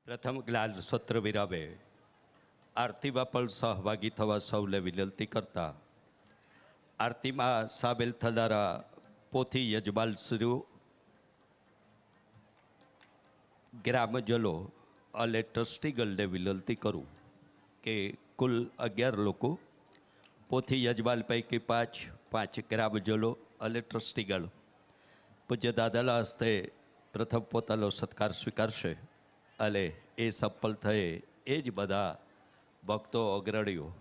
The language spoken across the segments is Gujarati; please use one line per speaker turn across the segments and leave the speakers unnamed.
પ્રથમ જ્ઞાન સત્ર વિરામે આરતીમાં પણ સહભાગી થવા સૌને વિનંતી કરતા આરતીમાં સામેલ થનારા પોથી યજમાનશ્રીઓ, ગ્રામજનો અને ટ્રસ્ટીગણને વિનંતી કરું કે કુલ 11 લોકો, પોથી યજમાન પૈકી 5 ગ્રામજનો અને ટ્રસ્ટીગણ પૂજ્ય દાદાના હસ્તે પ્રથમ પોતાનો સત્કાર સ્વીકારશે અને એ સફળ થયે એ જ બધા ભક્તો અગ્રણીઓ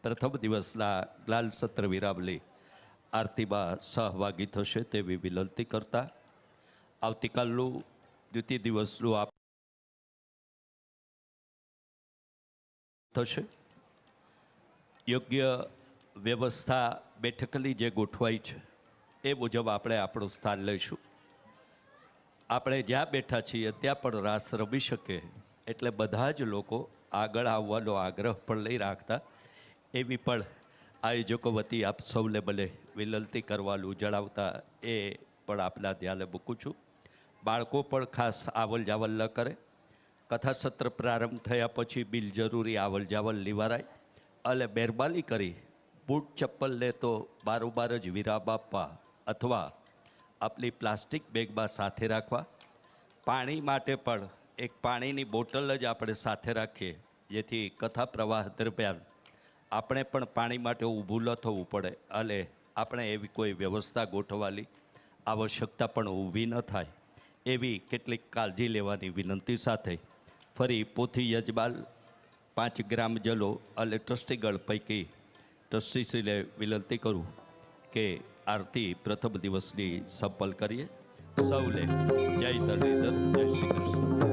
પ્રથમ દિવસના જ્ઞાન સત્ર વિરામની આરતીમાં સહભાગી થશે તેવી વિનંતી કરતા આવતીકાલનું દ્વિતીય દિવસનું આપ થશે. યોગ્ય વ્યવસ્થા બેઠકની જે ગોઠવાઈ છે એ મુજબ આપણે આપણું સ્થાન લઈશું. આપણે જ્યાં બેઠા છીએ ત્યાં પણ રાસ રમી શકે એટલે બધા જ લોકો આગળ આવવાનો આગ્રહ પણ લઈ રાખતા એવી પણ આયોજકો વતી આપ સૌને મને વિનંતી કરવાનું જણાવતા એ પણ આપના ધ્યાને મૂકું છું. બાળકો પણ ખાસ આવલ જાવલ ન કરે. કથાસત્ર પ્રારંભ થયા પછી બિનજરૂરી આવલ જાવલ નિવારાય અને મહેરબાની કરી બૂટ ચપ્પલને તો બારોબાર જ વિરામ આપવા અથવા આપણી પ્લાસ્ટિક બેગમાં સાથે રાખવા. પાણી માટે પણ એક પાણીની બોટલ જ આપણે સાથે રાખીએ જેથી કથા પ્રવાહ દરમિયાન આપણે પણ પાણી માટે ઊભું ન થવું પડે અને આપણે એવી કોઈ વ્યવસ્થા ગોઠવવાની આવશ્યકતા પણ ઊભી ન થાય એવી કેટલીક કાળજી લેવાની વિનંતી સાથે ફરી પોથી યજમાન 5 ગ્રામજનો અને ટ્રસ્ટીગણ પૈકી ટ્રસ્ટીશ્રીને વિનંતી કરું કે આરતી પ્રથમ દિવસની સફળ કરીએ. સૌને જય ધરણીધર, જય શ્રી કૃષ્ણ.